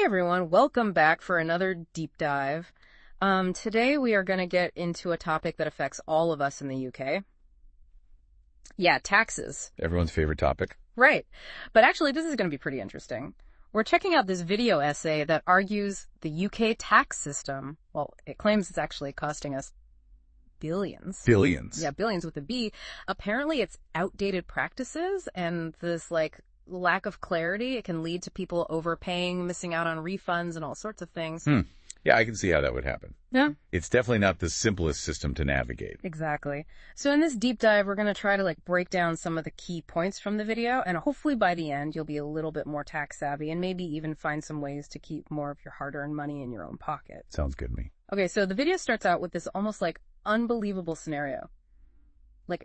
everyone, welcome back for another deep dive. Today we are going to get into a topic that affects all of us in the UK. Yeah, taxes. Everyone's favorite topic. Right. But actually, this is going to be pretty interesting. We're checking out this video essay that argues the UK tax system, well, it claims it's actually costing us billions. Billions. Yeah, billions with a B. Apparently, it's outdated practices and this, lack of clarity. It can lead to people overpaying, missing out on refunds and all sorts of things. Yeah, I can see how that would happen. Yeah. It's definitely not the simplest system to navigate. Exactly. So in this deep dive, we're going to try to break down some of the key points from the video, and hopefully by the end, you'll be a little bit more tax savvy and maybe even find some ways to keep more of your hard-earned money in your own pocket. Sounds good to me. Okay, so the video starts out with this almost unbelievable scenario.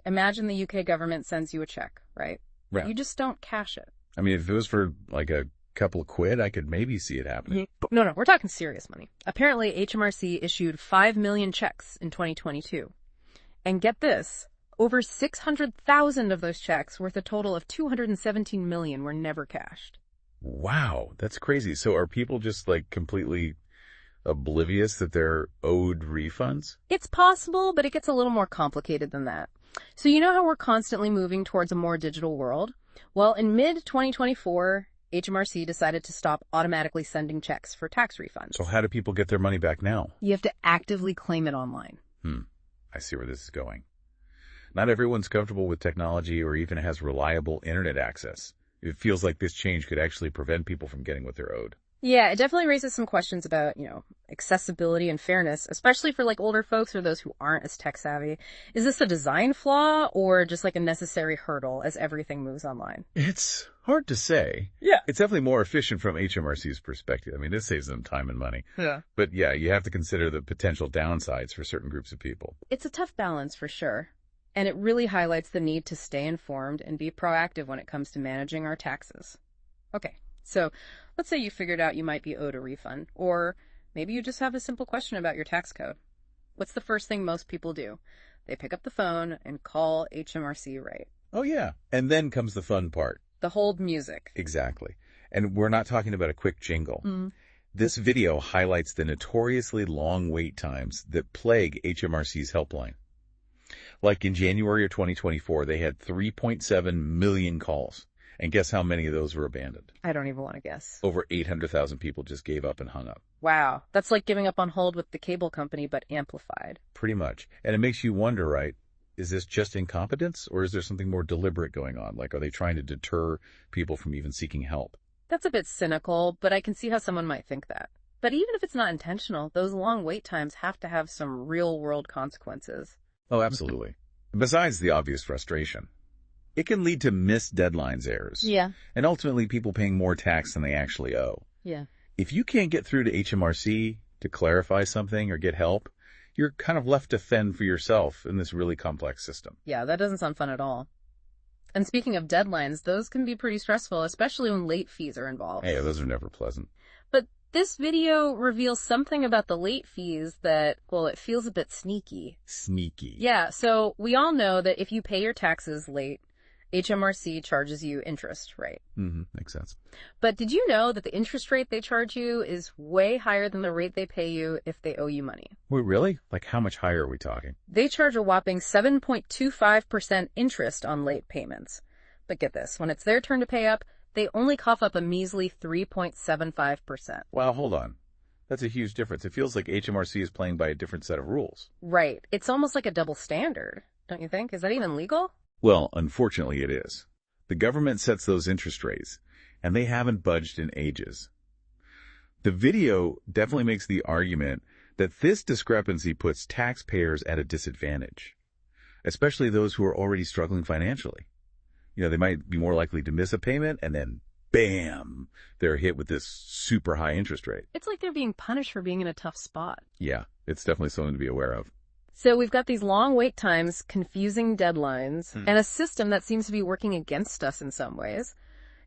Imagine the UK government sends you a check, right? Right. You just don't cash it. I mean, if it was for a couple of quid, I could maybe see it happening. No, we're talking serious money. Apparently, HMRC issued 5 million checks in 2022. And get this, over 600,000 of those checks, worth a total of 217 million, were never cashed. Wow, that's crazy. So are people just completely oblivious that they're owed refunds? It's possible, but it gets a little more complicated than that. So you know how we're constantly moving towards a more digital world? Well, in mid-2024, HMRC decided to stop automatically sending checks for tax refunds. So how do people get their money back now? You have to actively claim it online. I see where this is going. Not everyone's comfortable with technology or even has reliable internet access. It feels like this change could actually prevent people from getting what they're owed. Yeah, it definitely raises some questions about, accessibility and fairness, especially for older folks or those who aren't as tech savvy. Is this a design flaw or just a necessary hurdle as everything moves online? It's hard to say. Yeah. It's definitely more efficient from HMRC's perspective. I mean, this saves them time and money. Yeah. But yeah, you have to consider the potential downsides for certain groups of people. It's a tough balance for sure. And it really highlights the need to stay informed and be proactive when it comes to managing our taxes. Okay. So let's say you figured out you might be owed a refund, or maybe you just have a simple question about your tax code. What's the first thing most people do? They pick up the phone and call HMRC, right? Oh, yeah. And then comes the fun part. The hold music. Exactly. And we're not talking about a quick jingle. This video highlights the notoriously long wait times that plague HMRC's helpline. In January of 2024, they had 3.7 million calls. And guess how many of those were abandoned? I don't even want to guess. Over 800,000 people just gave up and hung up. Wow. That's like giving up on hold with the cable company, but amplified. Pretty much. And it makes you wonder, right? Is this just incompetence or is there something more deliberate going on? Are they trying to deter people from even seeking help? That's a bit cynical, but I can see how someone might think that. But even if it's not intentional, those long wait times have to have some real-world consequences. Oh, absolutely. Besides the obvious frustration, it can lead to missed deadlines errors. Yeah. And ultimately people paying more tax than they actually owe. Yeah. If you can't get through to HMRC to clarify something or get help, you're kind of left to fend for yourself in this really complex system. Yeah, that doesn't sound fun at all. And speaking of deadlines, those can be pretty stressful, especially when late fees are involved. Hey, those are never pleasant. But this video reveals something about the late fees that, it feels a bit sneaky. Sneaky. Yeah, so we all know that if you pay your taxes late, HMRC charges you interest, right? Makes sense. But did you know that the interest rate they charge you is way higher than the rate they pay you if they owe you money? Wait, really? How much higher are we talking? They charge a whopping 7.25% interest on late payments. But get this, when it's their turn to pay up, they only cough up a measly 3.75%. Wow, hold on. That's a huge difference. It feels like HMRC is playing by a different set of rules. Right. It's almost like a double standard, don't you think? Is that even legal? Well, unfortunately it is. The government sets those interest rates, and they haven't budged in ages. The video definitely makes the argument that this discrepancy puts taxpayers at a disadvantage, especially those who are already struggling financially. They might be more likely to miss a payment, and then, bam, they're hit with this super high interest rate. It's like they're being punished for being in a tough spot. Yeah, it's definitely something to be aware of. So we've got these long wait times, confusing deadlines, and a system that seems to be working against us in some ways.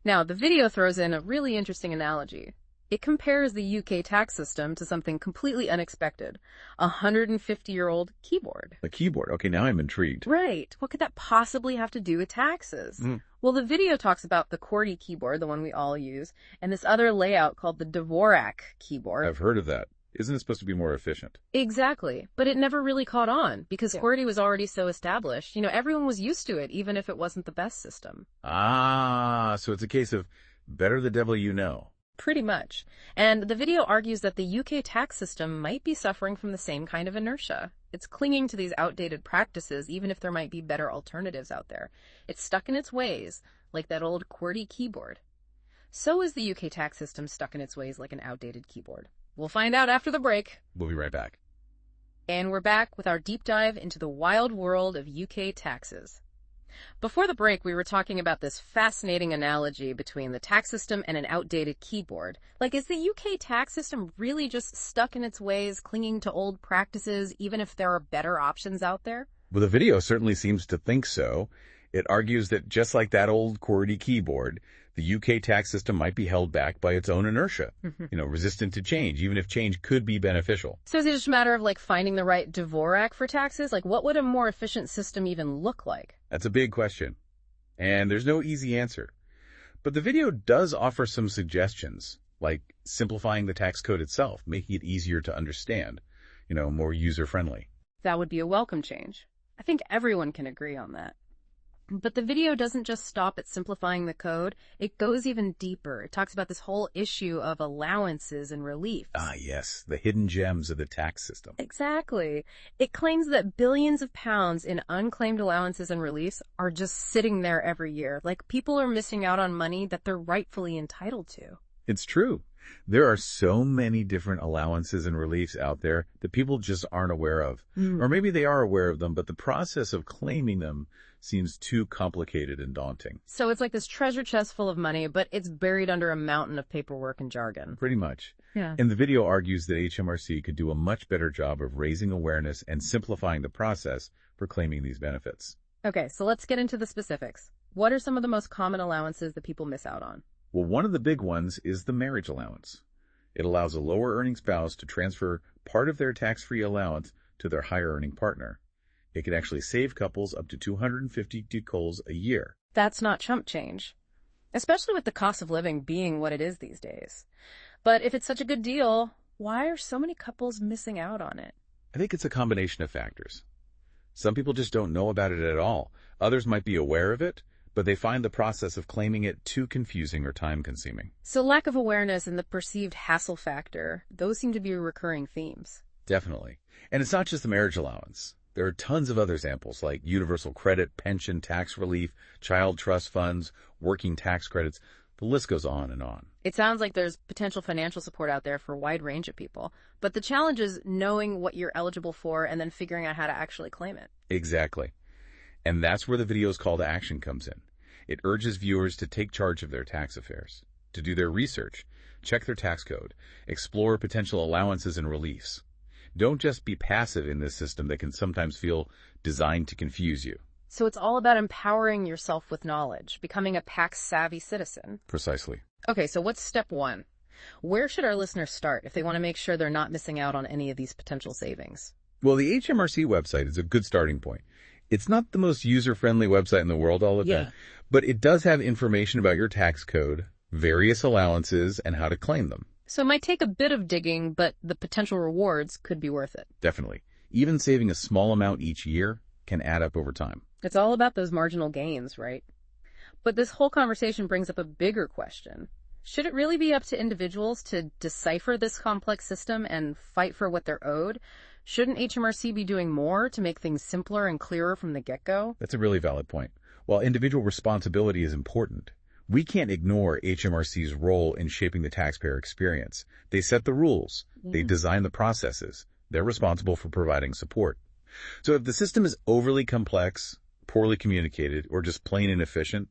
Now, the video throws in a really interesting analogy. It compares the UK tax system to something completely unexpected, a 150-year-old keyboard. A keyboard. Okay, now I'm intrigued. Right. What could that possibly have to do with taxes? Well, the video talks about the QWERTY keyboard, the one we all use, and this other layout called the Dvorak keyboard. I've heard of that. Isn't it supposed to be more efficient? Exactly. But it never really caught on because Yeah. QWERTY was already so established. Everyone was used to it, even if it wasn't the best system. Ah, so it's a case of better the devil you know. Pretty much. And the video argues that the UK tax system might be suffering from the same kind of inertia. It's clinging to these outdated practices, even if there might be better alternatives out there. It's stuck in its ways, like that old QWERTY keyboard. So is the UK tax system stuck in its ways like an outdated keyboard. We'll find out after the break. We'll be right back. And we're back with our deep dive into the wild world of UK taxes. Before the break, we were talking about this fascinating analogy between the tax system and an outdated keyboard. Like, is the UK tax system really just stuck in its ways, clinging to old practices, even if there are better options out there? Well, the video certainly seems to think so. It argues that just like that old QWERTY keyboard, the UK tax system might be held back by its own inertia, resistant to change, even if change could be beneficial. So is it just a matter of, finding the right Dvorak for taxes? What would a more efficient system even look like? That's a big question, and there's no easy answer. But the video does offer some suggestions, like simplifying the tax code itself, making it easier to understand, more user-friendly. That would be a welcome change. I think everyone can agree on that. But the video doesn't just stop at simplifying the code. It goes even deeper. It talks about this whole issue of allowances and reliefs. Ah, yes, the hidden gems of the tax system. Exactly. It claims that billions of pounds in unclaimed allowances and reliefs are just sitting there every year. Like, people are missing out on money that they're rightfully entitled to. It's true. There are so many different allowances and reliefs out there that people just aren't aware of. Or maybe they are aware of them, but the process of claiming them seems too complicated and daunting. So it's like this treasure chest full of money, but it's buried under a mountain of paperwork and jargon. Pretty much. Yeah. And the video argues that HMRC could do a much better job of raising awareness and simplifying the process for claiming these benefits. Okay, so let's get into the specifics. What are some of the most common allowances that people miss out on? Well, one of the big ones is the marriage allowance. It allows a lower-earning spouse to transfer part of their tax-free allowance to their higher-earning partner. It can actually save couples up to 250 ducats a year. That's not chump change, especially with the cost of living being what it is these days. But if it's such a good deal, why are so many couples missing out on it? I think it's a combination of factors. Some people just don't know about it at all. Others might be aware of it, but they find the process of claiming it too confusing or time-consuming. So lack of awareness and the perceived hassle factor, those seem to be recurring themes. Definitely. And it's not just the marriage allowance. There are tons of other examples like universal credit, pension, tax relief, child trust funds, working tax credits. The list goes on and on. It sounds like there's potential financial support out there for a wide range of people. But the challenge is knowing what you're eligible for and then figuring out how to actually claim it. Exactly. And that's where the video's call to action comes in. It urges viewers to take charge of their tax affairs, to do their research, check their tax code, explore potential allowances and reliefs. Don't just be passive in this system that can sometimes feel designed to confuse you. So it's all about empowering yourself with knowledge, becoming a tax-savvy citizen. Precisely. Okay, so what's step one? Where should our listeners start if they want to make sure they're not missing out on any of these potential savings? Well, the HMRC website is a good starting point. It's not the most user-friendly website in the world all the time, but it does have information about your tax code, various allowances, and how to claim them. So it might take a bit of digging, but the potential rewards could be worth it. Definitely. Even saving a small amount each year can add up over time. It's all about those marginal gains, right? But this whole conversation brings up a bigger question. Should it really be up to individuals to decipher this complex system and fight for what they're owed? Shouldn't HMRC be doing more to make things simpler and clearer from the get-go? That's a really valid point. While individual responsibility is important, we can't ignore HMRC's role in shaping the taxpayer experience. They set the rules. They design the processes. They're responsible for providing support. So if the system is overly complex, poorly communicated, or just plain inefficient,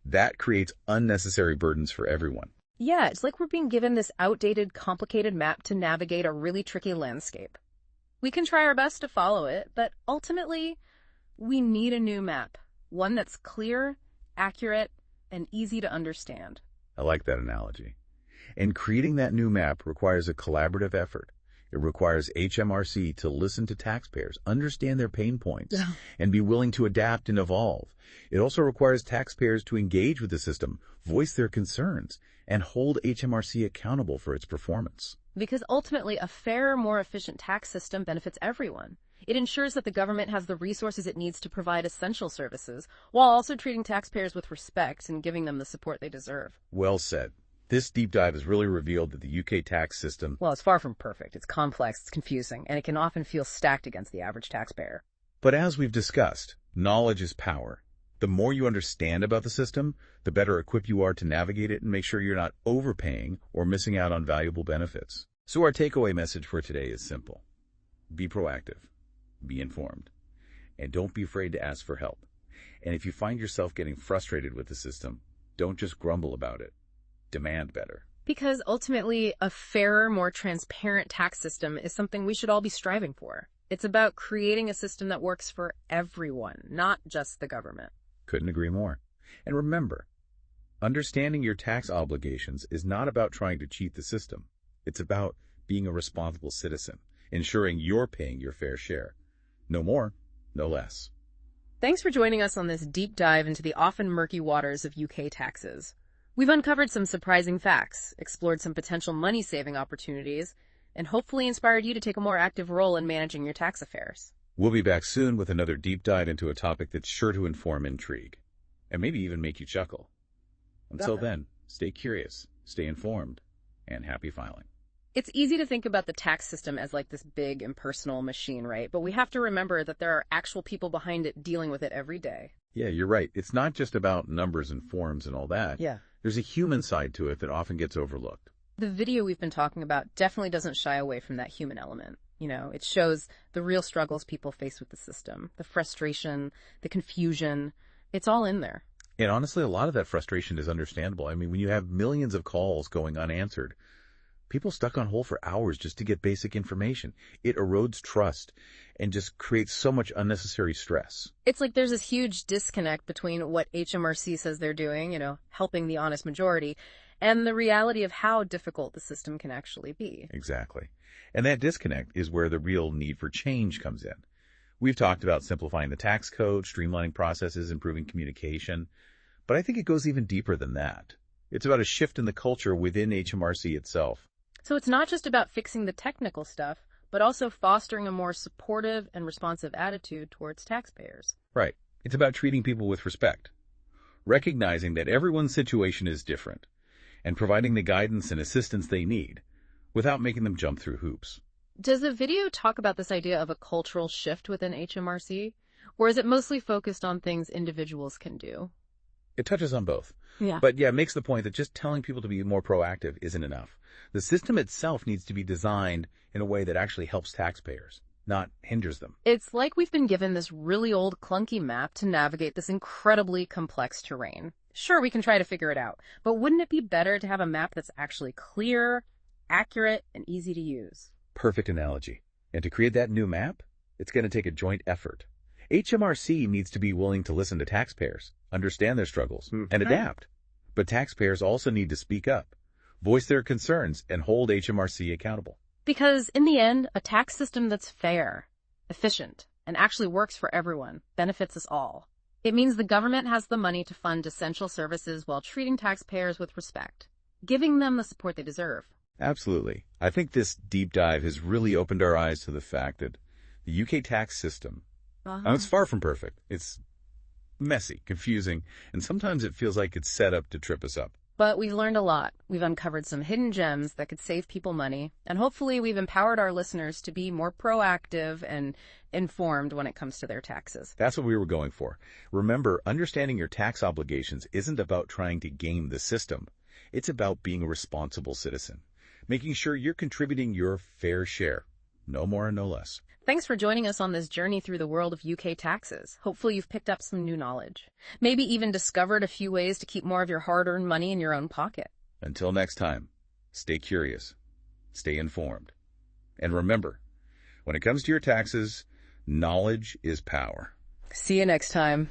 that creates unnecessary burdens for everyone. Yeah, it's like we're being given this outdated, complicated map to navigate a really tricky landscape. We can try our best to follow it, but ultimately, we need a new map. One that's clear, accurate, and easy to understand. I like that analogy. And creating that new map requires a collaborative effort. It requires HMRC to listen to taxpayers, understand their pain points, and be willing to adapt and evolve. It also requires taxpayers to engage with the system, voice their concerns, and hold HMRC accountable for its performance. Because ultimately, a fairer, more efficient tax system benefits everyone. It ensures that the government has the resources it needs to provide essential services, while also treating taxpayers with respect and giving them the support they deserve. Well said. This deep dive has really revealed that the UK tax system, Well, it's far from perfect. It's complex, it's confusing, and it can often feel stacked against the average taxpayer. but as we've discussed, knowledge is power. The more you understand about the system, the better equipped you are to navigate it and make sure you're not overpaying or missing out on valuable benefits. So our takeaway message for today is simple. Be proactive, be informed, and don't be afraid to ask for help. And if you find yourself getting frustrated with the system, don't just grumble about it. Demand better. Because ultimately, a fairer, more transparent tax system is something we should all be striving for. It's about creating a system that works for everyone, not just the government. Couldn't agree more. And remember, understanding your tax obligations is not about trying to cheat the system. It's about being a responsible citizen, ensuring you're paying your fair share. No more, no less. Thanks for joining us on this deep dive into the often murky waters of UK taxes. We've uncovered some surprising facts, explored some potential money-saving opportunities, and hopefully inspired you to take a more active role in managing your tax affairs. We'll be back soon with another deep dive into a topic that's sure to inform intrigue, and maybe even make you chuckle. Until then, stay curious, stay informed, and happy filing. It's easy to think about the tax system as like this big impersonal machine, right? But we have to remember that there are actual people behind it dealing with it every day. Yeah, you're right. It's not just about numbers and forms and all that. Yeah. There's a human side to it that often gets overlooked. The video we've been talking about definitely doesn't shy away from that human element. You know, it shows the real struggles people face with the system, the frustration, the confusion. It's all in there. And honestly, a lot of that frustration is understandable. I mean, when you have millions of calls going unanswered, people stuck on hold for hours just to get basic information. It erodes trust and just creates so much unnecessary stress. It's like there's this huge disconnect between what HMRC says they're doing, you know, helping the honest majority, and the reality of how difficult the system can actually be. Exactly. And that disconnect is where the real need for change comes in. We've talked about simplifying the tax code, streamlining processes, improving communication, but I think it goes even deeper than that. It's about a shift in the culture within HMRC itself. So it's not just about fixing the technical stuff, but also fostering a more supportive and responsive attitude towards taxpayers. Right. It's about treating people with respect, recognizing that everyone's situation is different, and providing the guidance and assistance they need without making them jump through hoops. Does the video talk about this idea of a cultural shift within HMRC, or is it mostly focused on things individuals can do? It touches on both. Yeah. But yeah, it makes the point that just telling people to be more proactive isn't enough. The system itself needs to be designed in a way that actually helps taxpayers, not hinders them. It's like we've been given this really old, clunky map to navigate this incredibly complex terrain. Sure, we can try to figure it out, but wouldn't it be better to have a map that's actually clear, accurate, and easy to use? Perfect analogy. And to create that new map, it's going to take a joint effort. HMRC needs to be willing to listen to taxpayers, understand their struggles, and adapt. But taxpayers also need to speak up, voice their concerns, and hold HMRC accountable. Because in the end, a tax system that's fair, efficient, and actually works for everyone benefits us all. It means the government has the money to fund essential services while treating taxpayers with respect, giving them the support they deserve. Absolutely. I think this deep dive has really opened our eyes to the fact that the UK tax system, it's far from perfect. It's messy, confusing, and sometimes it feels like it's set up to trip us up. But we've learned a lot. We've uncovered some hidden gems that could save people money, and hopefully we've empowered our listeners to be more proactive and informed when it comes to their taxes. That's what we were going for. Remember, understanding your tax obligations isn't about trying to game the system. It's about being a responsible citizen, making sure you're contributing your fair share. No more and no less. Thanks for joining us on this journey through the world of UK taxes. Hopefully you've picked up some new knowledge. Maybe even discovered a few ways to keep more of your hard-earned money in your own pocket. Until next time, stay curious, stay informed. And remember, when it comes to your taxes, knowledge is power. See you next time.